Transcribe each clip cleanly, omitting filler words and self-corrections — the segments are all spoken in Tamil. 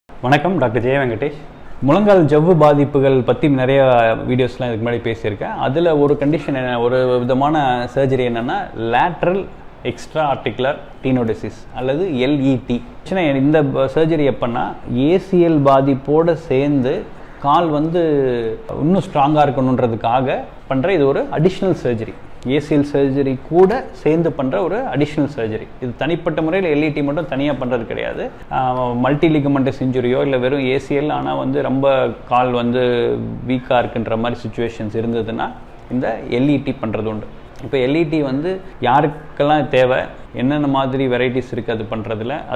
வணக்கம், டாக்டர் ஜெய வெங்கடேஷ். முழங்கால் ஜவ்வு பாதிப்புகள் பற்றி நிறைய வீடியோஸ்லாம் இதுக்கு முன்னாடி பேசியிருக்கேன். அதில் ஒரு கண்டிஷன் ஒரு விதமான சர்ஜரி என்னென்னா லேட்ரல் எக்ஸ்ட்ரா ஆர்டிகுலர் டீனோடெசிஸ் அல்லது எல்இடி. இந்த சர்ஜரி எப்போன்னா ஏசிஎல் பாதிப்போடு சேர்ந்து கால் இன்னும் ஸ்ட்ராங்காக இருக்கணுன்றதுக்காக பண்ணுற இது ஒரு அடிஷ்னல் சர்ஜரி. ஏசிஎல் சர்ஜரி கூட சேர்ந்து பண்ணுற ஒரு அடிஷ்னல் சர்ஜரி. இது தனிப்பட்ட முறையில் எல்இடி மட்டும் தனியாக பண்ணுறது கிடையாது. மல்டி லிகமெண்டஸ் இன்ஜுரியோ இல்லை வெறும் ஏசிஎல் ஆனால் ரொம்ப கால் வீக்காக இருக்குன்ற மாதிரி சுச்சுவேஷன்ஸ் இருந்ததுன்னா இந்த எல்இடி பண்ணுறது உண்டு. இப்போ எல்இடி யாருக்கெல்லாம் தேவை, என்னென்ன மாதிரி வெரைட்டிஸ் இருக்குது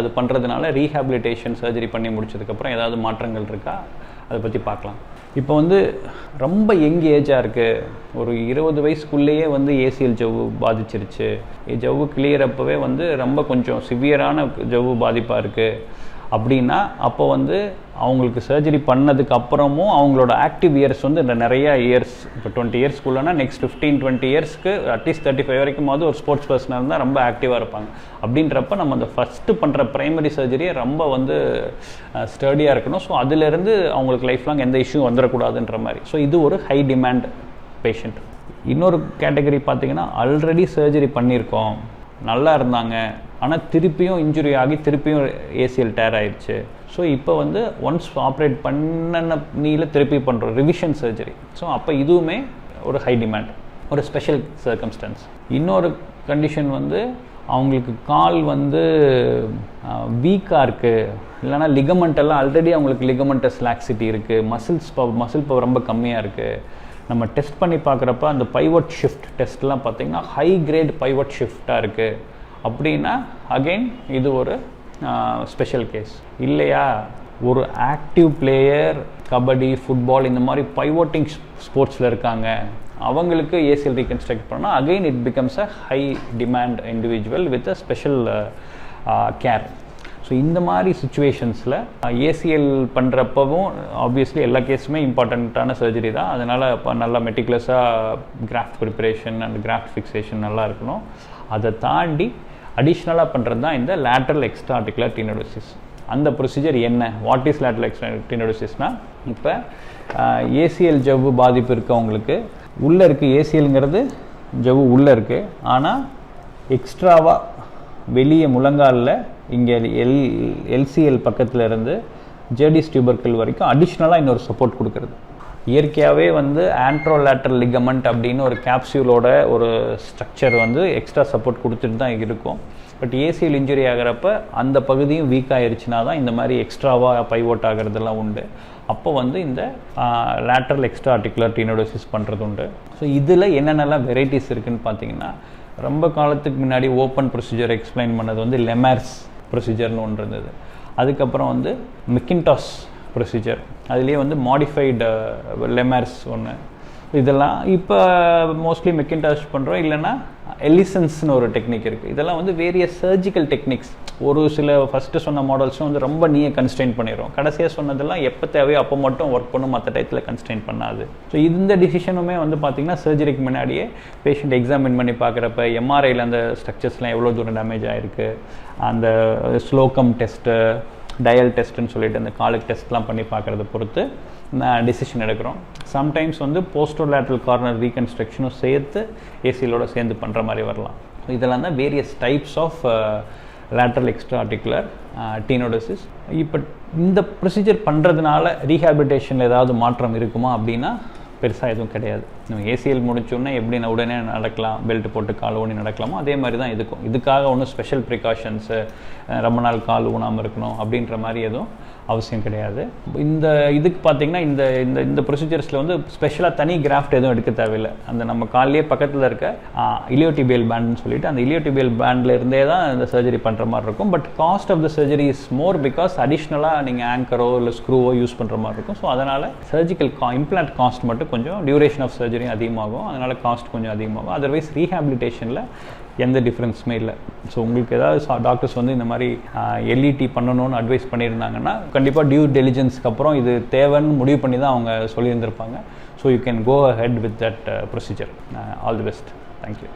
அது பண்ணுறதுனால ரீஹாபிலிட்டேஷன் சர்ஜரி பண்ணி முடிச்சதுக்கப்புறம் ஏதாவது மாற்றங்கள் இருக்கா அதை பற்றி பார்க்கலாம். இப்போ ரொம்ப யங் ஏஜாக இருக்குது, ஒரு 20 வயசுக்குள்ளேயே ஏசிஎல் ஜவ்வு பாதிச்சிருச்சு, ஜவ்வு கிளியர் அப்போவே ரொம்ப கொஞ்சம் சிவியரான ஜவ்வு பாதிப்பாக இருக்குது அப்படின்னா அப்போ அவங்களுக்கு சர்ஜரி பண்ணதுக்கு அப்புறமும் அவங்களோட ஆக்டிவ் இயர்ஸ் நிறைய இயர்ஸ், இப்போ 20 இயர்ஸ்க்குள்ளனா நெக்ஸ்ட் 15-20 இயர்ஸ்க்கு அட்லீஸ்ட் 35 வரைக்கும் ஒரு ஸ்போர்ட்ஸ் பர்சனாக இருந்தால் ரொம்ப ஆக்டிவாக இருப்பாங்க. அப்படின்றப்ப நம்ம அந்த ஃபஸ்ட்டு பண்ணுற ப்ரைமரி சர்ஜரியை ரொம்ப ஸ்டடியாக இருக்கணும். ஸோ அதிலேருந்து அவங்களுக்கு லைஃப் லாங் எந்த இஷ்யூ வந்துடக்கூடாதுன்ற மாதிரி. ஸோ இது ஒரு ஹை டிமாண்ட் பேஷண்ட். இன்னொரு கேட்டகரி பார்த்திங்கன்னா ஆல்ரெடி சர்ஜரி பண்ணியிருக்கோம், நல்லா இருந்தாங்க, ஆனால் திருப்பியும் இன்ஜுரி ஆகி திருப்பியும் ஏசிஎல் டேர் ஆயிடுச்சு. ஸோ இப்போ ஒன்ஸ் ஆப்ரேட் பண்ண நீல திருப்பி பண்ணுறோம் ரிவிஷன் சர்ஜரி. ஸோ அப்போ இதுவுமே ஒரு ஹை டிமாண்ட், ஒரு ஸ்பெஷல் சர்க்கம்ஸ்டன்ஸ். இன்னொரு கண்டிஷன் அவங்களுக்கு கால் வீக்காக இருக்குது, இல்லைனா லிகமெண்ட் எல்லாம் ஆல்ரெடி அவங்களுக்கு லிகமெண்டஸ் லாக்சிட்டி இருக்குது, மசில் பவர் ரொம்ப கம்மியாக இருக்குது. நம்ம டெஸ்ட் பண்ணி பார்க்குறப்ப அந்த பைவட் ஷிஃப்ட் டெஸ்ட்லாம் பார்த்திங்கன்னா ஹை கிரேட் பைவட் ஷிஃப்டாக இருக்குது அப்படின்னா அகெயின் இது ஒரு ஸ்பெஷல் கேஸ். இல்லையா ஒரு ஆக்டிவ் பிளேயர் கபடி, ஃபுட்பால் இந்த மாதிரி பைவோட்டிங் ஸ்போர்ட்ஸில் இருக்காங்க, அவங்களுக்கு ஏசிஎல் ரீகன்ஸ்ட்ரக்ட் பண்ணால் again it becomes a high demand individual with a special care. So இந்த மாதிரி சுச்சுவேஷன்ஸில் ஏசிஎல் பண்ணுறப்பவும் ஆப்வியஸ்லி எல்லா கேஸுமே இம்பார்ட்டண்ட்டான சர்ஜரி தான். அதனால் இப்போ நல்லா மெட்டிகுலஸாக craft preparation and craft fixation நல்லா இருக்கணும். அதை தாண்டி அடிஷ்னலாக பண்ணுறது தான் இந்த லேட்ரல் எக்ஸ்ட்ரா ஆர்டிகுலர் டீனோடெசிஸ். அந்த ப்ரொசீஜர் என்ன, வாட் இஸ் லேட்ரல் எக்ஸ்ட்ரா டீனோடெசிஸ்னால், இப்போ ஏசிஎல் ஜவ்வு பாதிப்பு இருக்கவங்களுக்கு உள்ளே இருக்குது, ஏசிஎல்ங்கிறது ஜவ்வு உள்ளே இருக்குது, ஆனால் எக்ஸ்ட்ராவாக வெளியே முழங்காலில் இங்கே எல்சிஎல் பக்கத்தில் இருந்து ஜேடிஸ் டியூபர்கிள் வரைக்கும் அடிஷ்னலாக இன்னொரு சப்போர்ட் கொடுக்குறது. இயற்கையாகவே ஆண்ட்ரோலேட்ரல் லிகமெண்ட் அப்படின்னு ஒரு கேப்சியூலோட ஒரு ஸ்ட்ரக்சர் எக்ஸ்ட்ரா சப்போர்ட் கொடுத்துட்டு தான் இருக்கும். பட் ஏசிஎல் இன்ஜுரி ஆகிறப்ப அந்த பகுதியும் வீக் ஆகிருச்சுனா தான் இந்த மாதிரி எக்ஸ்ட்ராவாக பைவோட் ஆகிறதுலாம் உண்டு. அப்போ இந்த லேட்ரல் எக்ஸ்ட்ரா ஆர்டிகுலர் டீனோடெசிஸ் பண்ணுறது உண்டு. ஸோ இதில் என்னென்னலாம் வெரைட்டிஸ் இருக்குதுன்னு பார்த்தீங்கன்னா, ரொம்ப காலத்துக்கு முன்னாடி ஓப்பன் ப்ரொசீஜர் எக்ஸ்பிளைன் பண்ணது லெமார்ஸ் ப்ரொசீஜர்னு ஒன்று இருந்தது. அதுக்கப்புறம் மெக்கின்டாஷ் ப்ரொசீஜர், அதுலேயே மாடிஃபைடு லெமார்ஸ் ஒன்று. இதெல்லாம் இப்போ மோஸ்ட்லி மெக்கின்டாஷ் பண்ணுறோம், இல்லைன்னா எலிசன்ஸ்னு ஒரு டெக்னிக் இருக்குது. இதெல்லாம் வேரியஸ் சர்ஜிக்கல் டெக்னிக்ஸ். ஒரு சில ஃபஸ்ட்டு சொன்ன மாடல்ஸும் ரொம்ப நீயே கன்ஸ்ட்ரெயின் பண்ணிடும். கடைசியாக சொன்னதெல்லாம் எப்போ தேவையோ அப்போ மட்டும் ஒர்க் பண்ணும், மற்ற டயத்தில் கன்ஸ்ட்ரெயின் பண்ணாது. ஸோ இந்த டிசிஷனுமே பார்த்திங்கன்னா சர்ஜரிக்கு முன்னாடியே பேஷண்ட் எக்ஸாமின் பண்ணி பார்க்குறப்ப எம்ஆர்ஐயில் அந்த ஸ்ட்ரக்சர்ஸ்லாம் எவ்வளோ தூரம் டேமேஜ் ஆகிருக்கு, அந்த ஸ்லோகம் டெஸ்ட்டு, டயல் டெஸ்ட்டுன்னு சொல்லிட்டு அந்த காலுக்கு டெஸ்ட்லாம் பண்ணி பார்க்குறத பொறுத்து டிசிஷன் எடுக்கிறோம். சம்டைம்ஸ் போஸ்டோலேட்ரல் கார்னர் ரீகன்ஸ்ட்ரக்ஷனும் சேர்த்து ஏசிஎலோட சேர்ந்து பண்ணுற மாதிரி வரலாம். இதெல்லாம் தான் various types of lateral extra articular tenodesis. இப்போ இந்த ப்ரொசீஜர் பண்ணுறதுனால ரீஹாபிலிட்டேஷனில் ஏதாவது மாற்றம் இருக்குமா அப்படின்னா பெருசாக எதுவும் கிடையாது. நம்ம ஏசிஎல் முடிச்சோன்னே எப்படி உடனே நடக்கலாம், பெல்ட் போட்டு கால் ஊனி நடக்கலாமோ அதே மாதிரி தான் இதுக்கும். இதுக்காக ஒன்றும் ஸ்பெஷல் ப்ரிகாஷன்ஸு, ரொம்ப நாள் கால் ஊனாமல் இருக்கணும் அப்படின்ற மாதிரி எதுவும் அவசியம் கிடையாது. இந்த இதுக்கு பார்த்திங்கன்னா இந்த இந்த இந்த ப்ரொசீஜர்ஸில் ஸ்பெஷலாக தனி கிராஃப்ட் எதுவும் எடுக்க தேவையில்லை. அந்த நம்ம கால்லேயே பக்கத்தில் இருக்க இலியோடிபியல் பேண்டுன்னு சொல்லிட்டு அந்த இலியோடிபியல் பேண்டில் இருந்தே தான் இந்த சர்ஜரி பண்ணுற மாதிரி இருக்கும். But cost of the surgery is more because அடிஷ்னலாக நீங்கள் ஆங்கரோ இல்லை ஸ்க்ரூவோ யூஸ் பண்ணுற மாதிரி இருக்கும். ஸோ அதனால் சர்ஜிக்கல் இம்ப்ளான்ட் காஸ்ட் மட்டும் கொஞ்சம் டியூரேஷன் ஆஃப் சர்ஜரியும் அதிகமாகும், அதனால் காஸ்ட் கொஞ்சம் அதிகமாகும். அதர்வைஸ் ரீஹாபிலிட்டேஷனில் எந்த டிஃப்ரென்ஸுமே இல்லை. ஸோ உங்களுக்கு ஏதாவது டாக்டர்ஸ் இந்த மாதிரி எல்இடி பண்ணணும்னு அட்வைஸ் பண்ணியிருந்தாங்கன்னா கண்டிப்பாக டியூ டெலிஜென்ஸ்க்கு அப்புறம் இது தேவைன்னு முடிவு பண்ணி தான் அவங்க சொல்லியிருந்திருப்பாங்க. So you can go ahead with that procedure. All the best. Thank you.